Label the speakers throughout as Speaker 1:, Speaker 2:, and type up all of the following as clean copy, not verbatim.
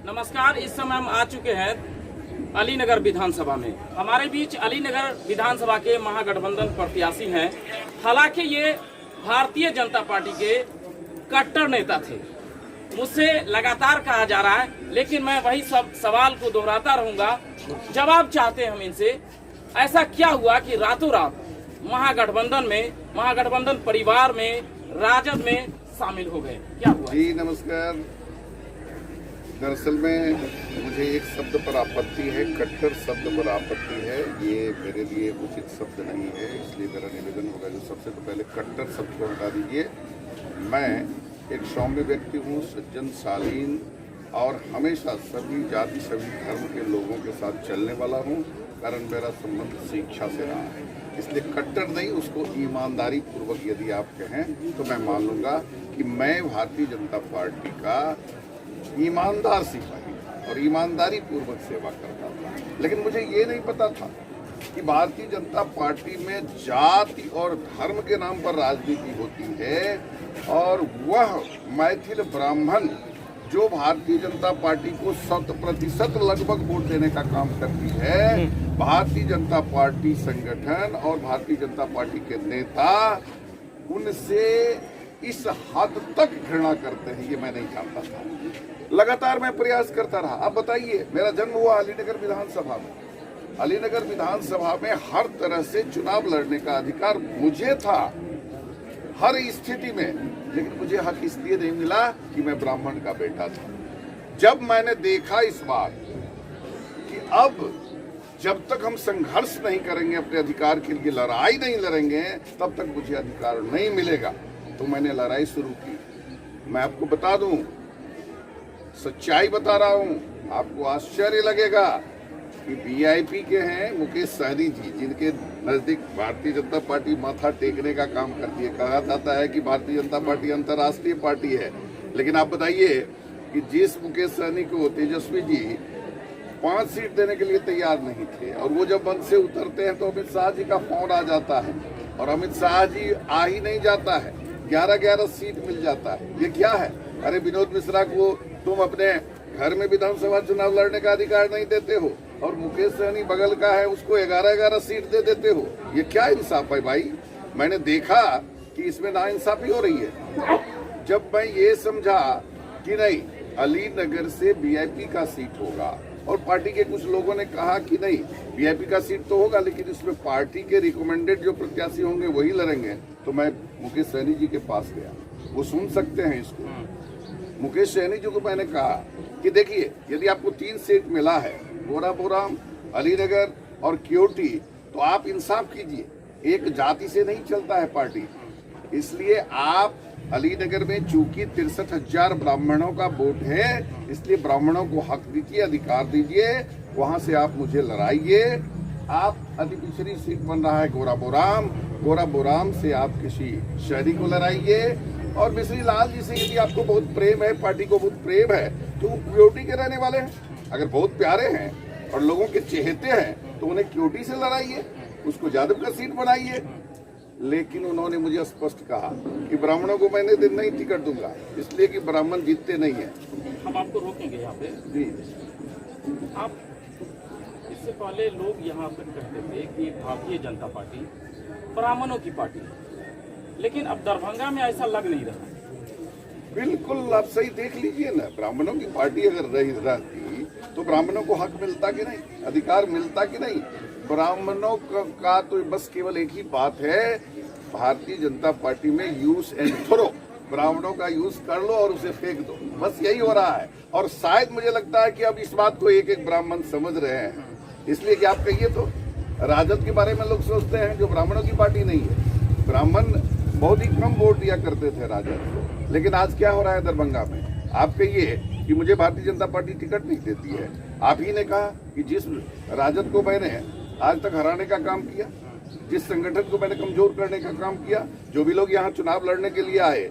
Speaker 1: नमस्कार। इस समय हम आ चुके हैं अलीनगर विधानसभा में। हमारे बीच अलीनगर विधानसभा के महागठबंधन प्रत्याशी हैं। हालांकि ये भारतीय जनता पार्टी के कट्टर नेता थे। मुझसे लगातार कहा जा रहा है, लेकिन मैं वही सब सवाल को दोहराता रहूंगा। जवाब चाहते हैं हम इनसे। ऐसा क्या हुआ कि रातों रात महागठबंधन परिवार में, राजद में शामिल हो गए? क्या हुआ?
Speaker 2: जी नमस्कार। दरअसल में मुझे एक शब्द पर आपत्ति है, कट्टर शब्द पर आपत्ति है। ये मेरे लिए उचित शब्द नहीं है, इसलिए मेरा निवेदन होगा जो सबसे तो पहले कट्टर शब्द को हटा दीजिए। मैं एक सौम्य व्यक्ति हूँ, सज्जन शालीन और हमेशा सभी जाति सभी धर्म के लोगों के साथ चलने वाला हूँ, कारण मेरा संबंध शिक्षा से रहा है। इसलिए कट्टर नहीं, उसको ईमानदारी पूर्वक यदि आप कहें तो मैं मान लूँगा कि मैं भारतीय जनता पार्टी का ईमानदार सिपाही और ईमानदारी पूर्वक सेवा करता था। लेकिन मुझे ये नहीं पता था कि भारतीय जनता पार्टी में जाति और धर्म के नाम पर राजनीति होती है, और वह मैथिल ब्राह्मण जो भारतीय जनता पार्टी को 100% लगभग वोट देने का काम करती है, भारतीय जनता पार्टी संगठन और भारतीय जनता पार्टी के नेता उनसे इस हद तक घृणा करते हैं, ये मैं नहीं जानता था। लगातार मैं प्रयास करता रहा। अब बताइए, मेरा जन्म हुआ अलीनगर विधानसभा में। अलीनगर विधानसभा में हर तरह से चुनाव लड़ने का अधिकार मुझे था, हर स्थिति में। लेकिन मुझे हक इसलिए नहीं मिला कि मैं ब्राह्मण का बेटा था। जब मैंने देखा इस बार कि अब जब तक हम संघर्ष नहीं करेंगे, अपने अधिकार के लिए लड़ाई नहीं लड़ेंगे, तब तक मुझे अधिकार नहीं मिलेगा, तो मैंने लड़ाई शुरू की। मैं आपको बता दूं, सच्चाई बता रहा हूं, आपको आश्चर्य लगेगा कि वीआईपी के हैं मुकेश सहनी जी, जिनके नजदीक भारतीय जनता पार्टी माथा टेकने का काम करती है। कहा जाता है कि भारतीय जनता पार्टी अंतर्राष्ट्रीय पार्टी है, लेकिन आप बताइए कि जिस मुकेश सहनी को तेजस्वी जी 5 सीट देने के लिए तैयार नहीं थे, और वो जब मंच से उतरते हैं तो अमित शाह जी का फोन आ जाता है, और अमित शाह जी आ ही नहीं जाता है, 11-11 सीट मिल जाता है। ये क्या है? अरे विनोद मिश्रा को तुम अपने घर में विधानसभा चुनाव लड़ने का अधिकार नहीं देते हो, और मुकेश सहनी बगल का है, उसको 11-11 सीट दे देते हो। ये क्या इंसाफ है भाई? मैंने देखा कि इसमें नाइंसाफी हो रही है। जब मैं ये समझा कि नहीं, अलीनगर से वीआईपी का सीट होगा, और पार्टी के कुछ लोगों ने कहा कि नहीं वीआईपी का सीट तो होगा, लेकिन इसमें पार्टी के रिकमेंडेड जो प्रत्याशी होंगे वही लड़ेंगे, तो मैं मुकेश सहनी जी के पास गया। वो सुन सकते हैं इसको। मुकेश सहनी जी को मैंने कहा कि देखिए, यदि आपको 3 सीट मिला है, गोराबोराम, अलीनगर और क्योटी, तो आप इंसाफ कीजिए। एक जाति से नहीं चलता है पार्टी, इसलिए आप अलीनगर में चूंकि 63,000 ब्राह्मणों का वोट है, इसलिए ब्राह्मणों को हक दीजिए, अधिकार दीजिए, वहां से आप मुझे लड़ाइए। आप अति पिछड़ी सीट बन रहा है गोराबोराम से आप किसी शहरी को लड़ाइए, और मिश्री लाल जी से यदि आपको बहुत प्रेम है, पार्टी को बहुत प्रेम है, तो वो क्योटी के रहने वाले हैं। अगर बहुत प्यारे हैं और लोगों के चहेते हैं, तो उन्हें क्योटी से लड़ाइए, उसको यादव का सीट बनाइए। लेकिन उन्होंने मुझे स्पष्ट कहा कि ब्राह्मणों को मैंने दिन नहीं टिकट दूंगा, इसलिए कि ब्राह्मण जीतते नहीं है।
Speaker 1: हम आपको रोकेंगे यहाँ पे
Speaker 2: जी।
Speaker 1: आप इससे पहले लोग यहाँ पे कहते थे कि भारतीय जनता पार्टी ब्राह्मणों की पार्टी है, लेकिन अब दरभंगा में ऐसा लग नहीं रहा।
Speaker 2: बिल्कुल, आप सही देख लीजिए ना, ब्राह्मणों की पार्टी अगर रहती तो ब्राह्मणों को हक मिलता कि नहीं, अधिकार मिलता कि नहीं? ब्राह्मणों का तो बस केवल एक ही बात है, भारतीय जनता पार्टी में यूज एंड थ्रो, ब्राह्मणों का यूज कर लो और उसे फेंक दो, बस यही हो रहा है। और शायद मुझे लगता है कि अब इस बात को एक ब्राह्मण समझ रहे हैं, इसलिए कि आप कहिए तो राजद के बारे में लोग सोचते हैं जो ब्राह्मणों की पार्टी नहीं है। ब्राह्मण बहुत ही कम वोट दिया करते थे राजद को, लेकिन आज क्या हो रहा है दरभंगा में? आप कहिए कि मुझे भारतीय जनता पार्टी टिकट नहीं देती है। आप ही ने कहा कि जिस राजद को मैंने आज तक हराने का काम किया, जिस संगठन को मैंने कमजोर करने का काम किया, जो भी लोग यहाँ चुनाव लड़ने के लिए आए,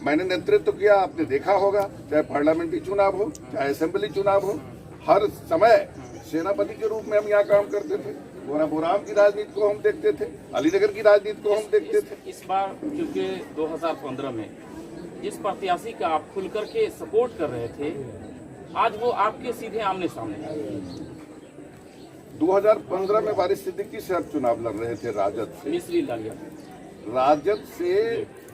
Speaker 2: मैंने नेतृत्व किया। आपने देखा होगा, चाहे पार्लियामेंट्री चुनाव हो, चाहे असेंबली चुनाव हो, हर समय सेनापति के रूप में हम यहाँ काम करते थे। गोराबोराम की राजनीति को हम देखते थे, अलीनगर की राजनीति को हम देखते थे।
Speaker 1: इस बार क्योंकि 2015 में जिस प्रत्याशी का आप खुल करके सपोर्ट कर रहे थे, आज वो आपके सीधे आमने सामने है।
Speaker 2: 2015 में वारिस सिद्दीकी से आप चुनाव लड़ रहे थे राजद से,
Speaker 1: मिश्री लाल यादव।
Speaker 2: राजद से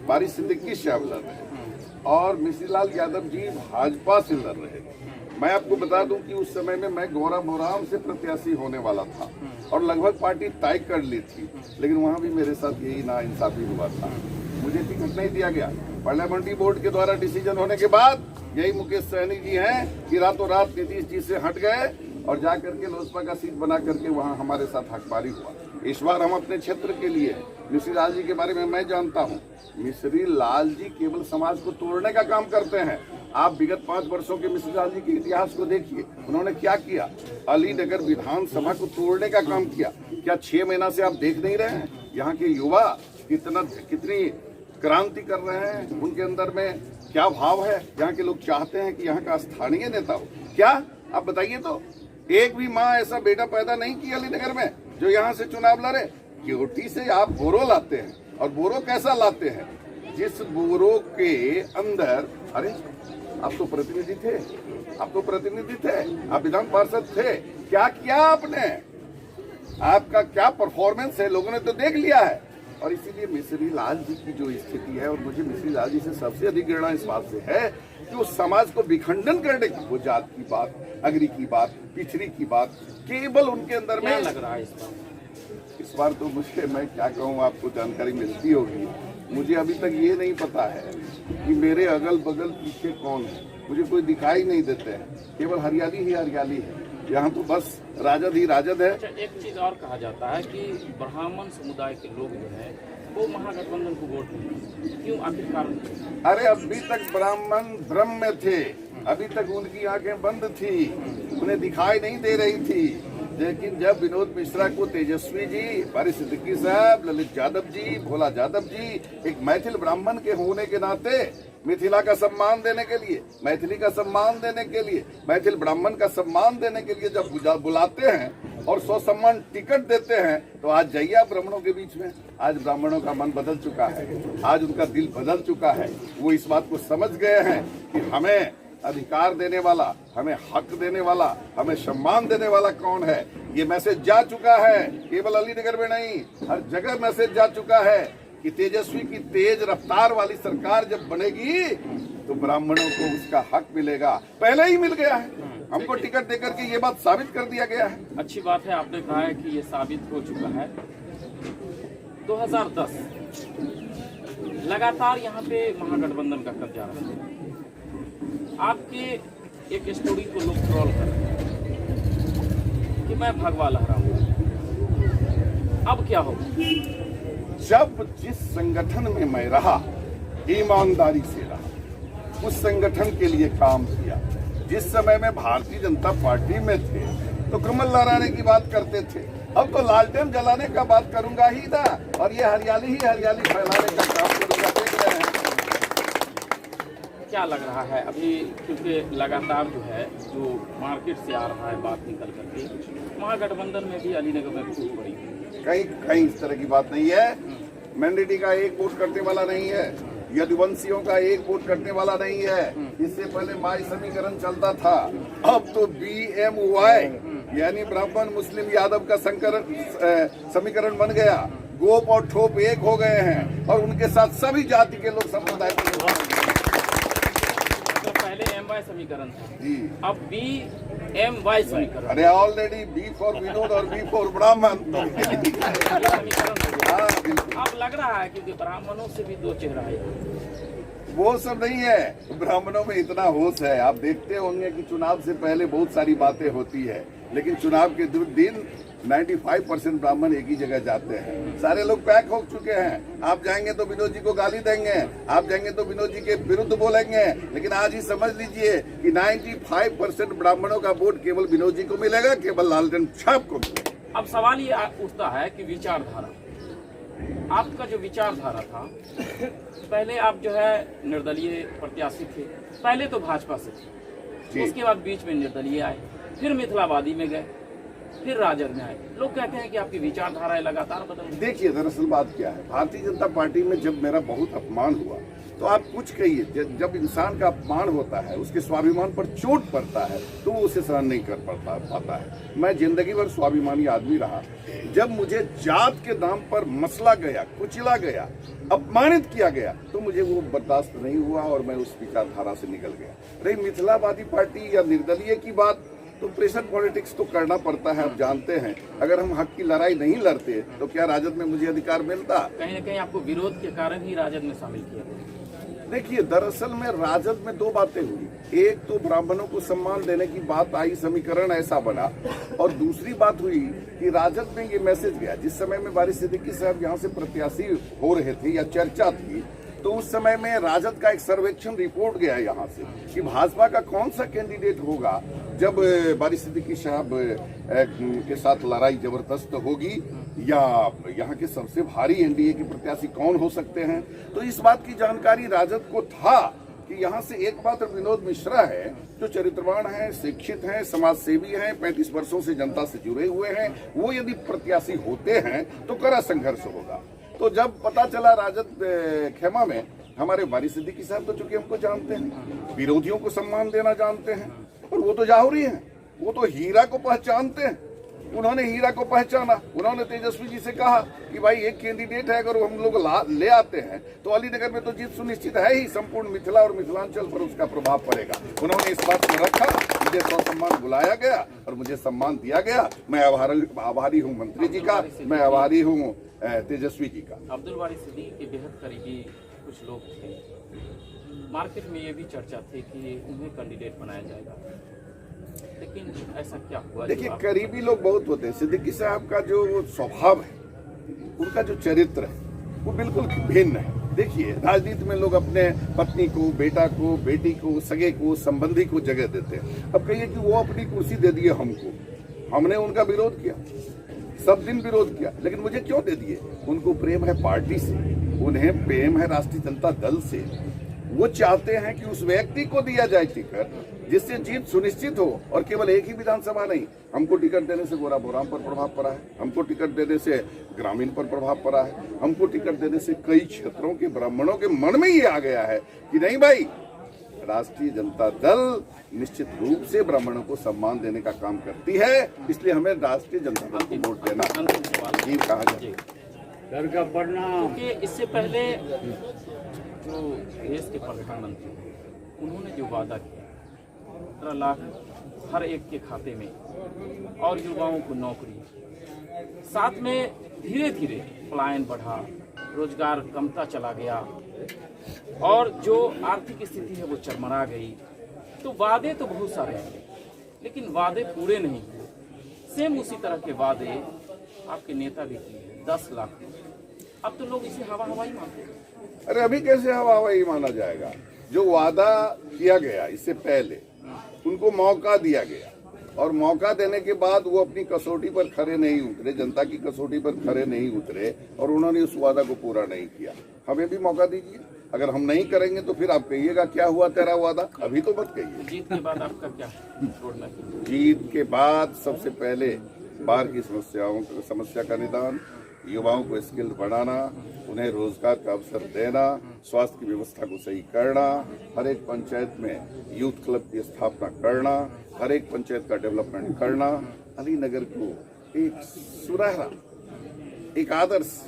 Speaker 2: वारिस सिद्दीकी से आप लड़ रहे थे और मिश्रीलाल यादव जी भाजपा से लड़ रहे थे। मैं आपको बता दूं कि उस समय में मैं गौरा मोराम से प्रत्याशी होने वाला था और लगभग पार्टी तय कर ली थी, लेकिन वहां भी मेरे साथ यही नाइंसाफी हुआ था। मुझे टिकट नहीं दिया गया। पार्लियामेंट्री बोर्ड के द्वारा डिसीजन होने के बाद यही मुकेश सहनी जी हैं कि रातों रात नीतीश जी से हट गए और जा करके लोजपा का सीट बना करके वहां हमारे साथ हकबारी हुआ। इस बार हम अपने क्षेत्र के लिए मिश्री लाल जी के बारे में मैं जानता हूं, मिश्री लाल जी केवल समाज को तोड़ने का काम करते हैं। आप विगत 5 वर्षों के मिश्री लाल जी के इतिहास को देखिए, उन्होंने क्या किया। अलीनगर विधानसभा को तोड़ने का काम किया। क्या 6 महीना से आप देख नहीं रहे हैं यहाँ के युवा कितनी क्रांति कर रहे हैं, उनके अंदर में क्या भाव है। यहाँ के लोग चाहते हैं कि यहाँ का स्थानीय नेता हो। क्या आप बताइए तो, एक भी माँ ऐसा बेटा पैदा नहीं की अलीनगर में जो यहाँ से चुनाव लड़े। क्योटी से आप बोरो लाते हैं, और बोरो कैसा लाते हैं, जिस बोरो के अंदर, अरे आप तो प्रतिनिधि थे, आप विधान पार्षद थे, क्या किया आपने, आपका क्या परफॉर्मेंस है, लोगों ने तो देख लिया है। और इसीलिए मिश्री लाल जी की जो स्थिति है, और मुझे मिश्री लाल जी से सबसे अधिक घृणा इस बात से है कि वो समाज को विखंडन करने की, वो जात की बात, अगरी की बात, पिछड़ी की बात, केवल उनके अंदर में
Speaker 1: लग रहा है
Speaker 2: इस बार तो मुझे, मैं क्या कहूँ, आपको जानकारी मिलती होगी। मुझे अभी तक ये नहीं पता है कि मेरे अगल बगल पीछे कौन है, मुझे कोई दिखाई नहीं देते हैं, केवल हरियाली ही हरियाली है। यहाँ तो बस राजद ही राजद है।
Speaker 1: अच्छा, एक चीज और कहा जाता है कि ब्राह्मण समुदाय के लोग जो है वो महागठबंधन को वोट देते, क्यों, आखिर कारण?
Speaker 2: अरे अभी तक ब्राह्मण भ्रम में थे, अभी तक उनकी आंखें बंद थी, उन्हें दिखाई नहीं दे रही थी। लेकिन जब विनोद मिश्रा को तेजस्वी जी, वारिस सिद्दीकी साहब, ललित यादव जी, भोला यादव जी, एक मैथिल ब्राह्मण के होने के नाते मिथिला का सम्मान देने के लिए, मैथिली का सम्मान देने के लिए, मैथिल ब्राह्मण का सम्मान देने के लिए जब बुलाते हैं और स्वसम्मान टिकट देते हैं, तो आज जाइए ब्राह्मणों के बीच में। आज ब्राह्मणों का मन बदल चुका है, आज उनका दिल बदल चुका है। वो इस बात को समझ गए हैं कि हमें अधिकार देने वाला, हमें हक देने वाला, हमें सम्मान देने वाला कौन है। ये मैसेज जा चुका है, केवल अलीनगर में नहीं, हर जगह मैसेज जा चुका है कि तेजस्वी की तेज रफ्तार वाली सरकार जब बनेगी तो ब्राह्मणों को उसका हक मिलेगा। पहले ही मिल गया है, हमको टिकट देकर के ये बात साबित कर दिया गया है।
Speaker 1: अच्छी बात है, आपने कहा है कि ये साबित हो चुका है। 2010 लगातार यहाँ पे महागठबंधन का कब्जा रहा। आपके एक स्टोरी को लोग ट्रोल कर रहे हैं कि मैं भगवा लहरा हूँ। अब क्या होगा?
Speaker 2: जब जिस संगठन में मैं रहा, ईमानदारी से रहा, उस संगठन के लिए काम किया। जिस समय में भारतीय जनता पार्टी में थे तो कमल लहराने की बात करते थे, अब तो लालटेन जलाने का बात करूंगा ही ना, और ये हरियाली ही हरियाली फैलाने का काम करूंगा। देख रहे हैं
Speaker 1: क्या लग रहा है अभी, क्योंकि लगातार जो है, जो मार्केट से आ रहा है बात निकल करके, महागठबंधन में भी अलीनगर में फूट पड़ी।
Speaker 2: कहीं इस तरह की बात नहीं है। मैंडेटी का एक वोट करने वाला नहीं है, यदुवंशियों का एक वोट करने वाला नहीं है। इससे पहले माई समीकरण चलता था, अब तो BMY यानी ब्राह्मण मुस्लिम यादव का समीकरण बन गया। गोप और ठोप एक हो गए हैं और उनके साथ सभी जाति के लोग संप्रदाय
Speaker 1: पहले MY समीकरण था
Speaker 2: जी,
Speaker 1: अब BMY समीकरण।
Speaker 2: अरे ऑलरेडी B फॉर विनोद और B फॉर ब्राह्मण
Speaker 1: समीकरण हो गया।
Speaker 2: हाँ बिल्कुल।
Speaker 1: अब लग रहा है क्योंकि ब्राह्मणों से भी दो चेहरा है,
Speaker 2: वो सब नहीं है। ब्राह्मणों में इतना होश है, आप देखते होंगे कि चुनाव से पहले बहुत सारी बातें होती है, लेकिन चुनाव के दिन 95% ब्राह्मण एक ही जगह जाते हैं। सारे लोग पैक हो चुके हैं। आप जाएंगे तो विनोद जी को गाली देंगे, आप जाएंगे तो विनोद जी के विरुद्ध बोलेंगे, लेकिन आज ही समझ लीजिए कि 95% ब्राह्मणों का वोट केवल विनोद जी को मिलेगा, केवल लालटेन छाप को मिलेगा।
Speaker 1: अब सवाल ये उठता है कि विचारधारा, आपका जो विचारधारा था, पहले आप जो है निर्दलीय प्रत्याशी थे, पहले तो भाजपा से थे, उसके बाद बीच में निर्दलीय आए, फिर मिथिलावादी में गए, फिर राजद में आए। लोग कहते हैं कि आपकी विचारधाराएं लगातार बदल रही हैं।
Speaker 2: देखिए दरअसल बात क्या है, भारतीय जनता पार्टी में जब मेरा बहुत अपमान हुआ तो आप कुछ कहिए, जब इंसान का अपमान होता है, उसके स्वाभिमान पर चोट पड़ता है, तो वो उसे सहन नहीं कर पाता है। मैं जिंदगी भर स्वाभिमानी आदमी रहा। जब मुझे जात के नाम पर मसला गया, कुचला गया, अपमानित किया गया, तो मुझे वो बर्दाश्त नहीं हुआ और मैं उस विचारधारा से निकल गया। रही मिथिलावादी पार्टी या निर्दलीय की बात, तो प्रेशर पॉलिटिक्स तो करना पड़ता है, आप जानते हैं। अगर हम हक की लड़ाई नहीं लड़ते तो क्या राजद में मुझे अधिकार मिलता?
Speaker 1: कहीं ना कहीं आपको विरोध के कारण ही राजद में शामिल किया गया।
Speaker 2: देखिए, दरअसल में राजद में दो बातें हुई। एक तो ब्राह्मणों को सम्मान देने की बात आई, समीकरण ऐसा बना, और दूसरी बात हुई कि राजद में ये मैसेज गया। जिस समय में वारिस सिद्दीकी साहब यहाँ से प्रत्याशी हो रहे थे या चर्चा थी, तो उस समय में राजद का एक सर्वेक्षण रिपोर्ट गया यहाँ से कि भाजपा का कौन सा कैंडिडेट होगा जब वारिस सिद्दीकी साहब के साथ लड़ाई जबरदस्त होगी, या यहाँ के सबसे भारी एनडीए के प्रत्याशी कौन हो सकते हैं। तो इस बात की जानकारी राजद को था कि यहाँ से एकमात्र विनोद मिश्रा है जो चरित्रवान है, शिक्षित हैं, समाज सेवी हैं, 35 वर्षों से जनता से जुड़े हुए हैं। वो यदि प्रत्याशी होते हैं तो कड़ा संघर्ष होगा। तो जब पता चला राजद खेमा में हमारे वारिस सिद्दीकी साहब, तो चूंकि हमको जानते हैं, विरोधियों को सम्मान देना जानते हैं, और वो तो जाहुरी हैं, वो तो हीरा को पहचानते हैं। उन्होंने हीरा को पहचाना। उन्होंने तेजस्वी जी से कहा कि भाई एक कैंडिडेट है, अगर हम लोग ले आते हैं तो अलीनगर में तो जीत सुनिश्चित है ही, संपूर्ण मिथिला और मिथिलांचल पर उसका प्रभाव पड़ेगा। उन्होंने इस बात को रखा, मुझे सम्मान बुलाया गया और मुझे सम्मान दिया गया। मैं आभारी हूँ मंत्री जी का, मैं आभारी हूँ तेजस्वी जी का।
Speaker 1: अब्दुल वारिस सिद्दीकी के बेहद करीबी कुछ लोग थे, मार्केट में ये भी चर्चा थी कि उन्हें कैंडिडेट बनाया जाएगा, लेकिन ऐसा क्या हुआ?
Speaker 2: देखिए, करीबी लोग बहुत होते हैं। सिद्दीकी साहब का जो स्वभाव है, उनका जो चरित्र है, वो बिल्कुल भिन्न है। देखिए, राजनीति में लोग अपने पत्नी को, बेटा को, बेटी को, सगे को, संबंधी को जगह देते हैं। अब कहिए कि वो अपनी कुर्सी दे दिए हमको, हमने उनका विरोध किया, सब दिन विरोध किया, लेकिन मुझे क्यों दे दिए? उनको प्रेम है पार्टी से, उन्हें प्रेम है राष्ट्रीय जनता दल से। वो चाहते हैं कि उस व्यक्ति को दिया जाए टिकट जिससे जीत सुनिश्चित हो, और केवल एक ही विधानसभा नहीं। हमको टिकट देने से गोरा बोराम पर प्रभाव पड़ा है, हमको टिकट देने से ग्रामीण पर प्रभाव पड़ा है, हमको टिकट देने से कई क्षेत्रों के ब्राह्मणों के मन में ये आ गया है कि नहीं भाई, राष्ट्रीय जनता दल निश्चित रूप से ब्राह्मणों को सम्मान देने का काम करती है, इसलिए हमें राष्ट्रीय जनता दल को वोट देना जी कहा जाए।
Speaker 1: क्योंकि इससे पहले जो देश के प्रधानमंत्री उन्होंने जो वादा किया 15 लाख हर एक के खाते में और युवाओं को नौकरी, साथ में धीरे धीरे पलायन बढ़ा, रोजगार कमता चला गया और जो आर्थिक स्थिति है वो चरमरा गई। तो वादे तो बहुत सारे हैं, लेकिन वादे पूरे नहीं हुए। सेम उसी तरह के वादे आपके नेता भी किए 10 लाख। अब तो लोग इसे हवा हवाई मानते हैं।
Speaker 2: अरे अभी कैसे हवा हवाई माना जाएगा? जो वादा किया गया इससे पहले उनको मौका दिया गया, और मौका देने के बाद वो अपनी कसौटी पर खरे नहीं उतरे, जनता की कसौटी पर खरे नहीं उतरे, और उन्होंने उस वादा को पूरा नहीं किया। हमें भी मौका दीजिए, अगर हम नहीं करेंगे तो फिर आप कहिएगा क्या हुआ तेरा वादा, अभी तो मत कहिए।
Speaker 1: जीत के बाद आपका क्या छोड़ना है?
Speaker 2: जीत के बाद सबसे पहले बाहर की समस्या का निदान, युवाओं को स्किल्ड बनाना, उन्हें रोजगार का अवसर देना, स्वास्थ्य की व्यवस्था को सही करना, हर एक पंचायत में यूथ क्लब की स्थापना करना, हर एक पंचायत का डेवलपमेंट करना, अलीनगर को एक सुनहरा, एक आदर्श,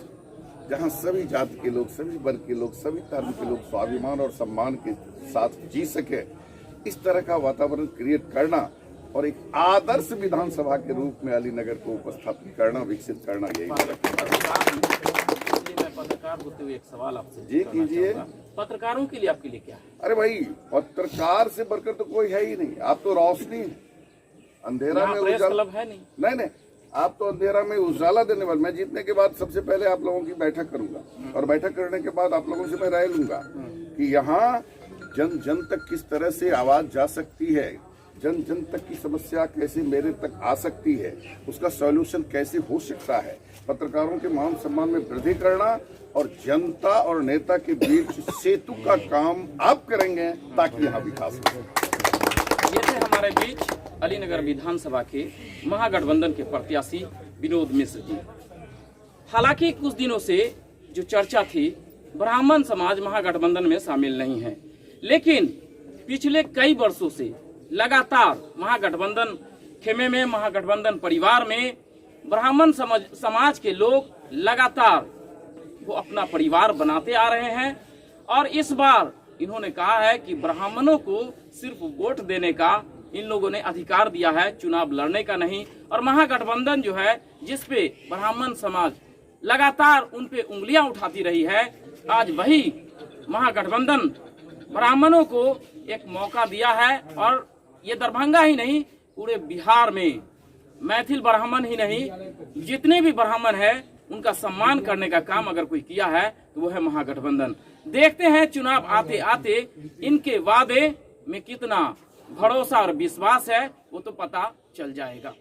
Speaker 2: जहां सभी जाति के लोग, सभी वर्ग के लोग, सभी धर्म के लोग स्वाभिमान और सम्मान के साथ जी सके, इस तरह का वातावरण क्रिएट करना और एक आदर्श विधानसभा के रूप में अलीनगर को उपस्थापित करना, विकसित करना, यही
Speaker 1: पत्रकार होते हुए एक सवाल आपसे
Speaker 2: जी कीजिए।
Speaker 1: पत्रकारों के लिए आपके लिए क्या है?
Speaker 2: अरे भाई, पत्रकार से बढ़कर तो कोई है ही नहीं। आप तो रोशनी है, अंधेरा में उजाला
Speaker 1: है नहीं।
Speaker 2: नहीं, आप तो अंधेरा में उजाला देने वाले। मैं जीतने के बाद सबसे पहले आप लोगों की बैठक करूंगा, और बैठक करने के बाद आप लोगों से मैं राय लूंगा कि यहाँ जन जन तक किस तरह से आवाज जा सकती है, जन जन तक की समस्या कैसे मेरे तक आ सकती है, उसका सॉल्यूशन कैसे हो सकता है। पत्रकारों के मान सम्मान में वृद्धि करना और जनता और नेता के बीच सेतु का काम आप करेंगे ताकि यहाँ विकास हो।
Speaker 1: ये थे हमारे बीच अलीनगर विधानसभा के महागठबंधन के प्रत्याशी विनोद मिश्र जी। हालांकि कुछ दिनों से जो चर्चा थी ब्राह्मण समाज महागठबंधन में शामिल नहीं है, लेकिन पिछले कई वर्षों से लगातार महागठबंधन खेमे में, महागठबंधन परिवार में ब्राह्मण समाज के लोग लगातार वो अपना परिवार बनाते आ रहे हैं। और इस बार इन्होंने कहा है कि ब्राह्मणों को सिर्फ वोट देने का इन लोगों ने अधिकार दिया है, चुनाव लड़ने का नहीं। और महागठबंधन जो है, जिसपे ब्राह्मण समाज लगातार उन पे उंगलियां उठाती रही है, आज वही महागठबंधन ब्राह्मणों को एक मौका दिया है। और ये दरभंगा ही नहीं, पूरे बिहार में मैथिल ब्राह्मण ही नहीं, जितने भी ब्राह्मण है उनका सम्मान करने का काम अगर कोई किया है तो वो है महागठबंधन। देखते हैं चुनाव आते आते इनके वादे में कितना भरोसा और विश्वास है, वो तो पता चल जाएगा।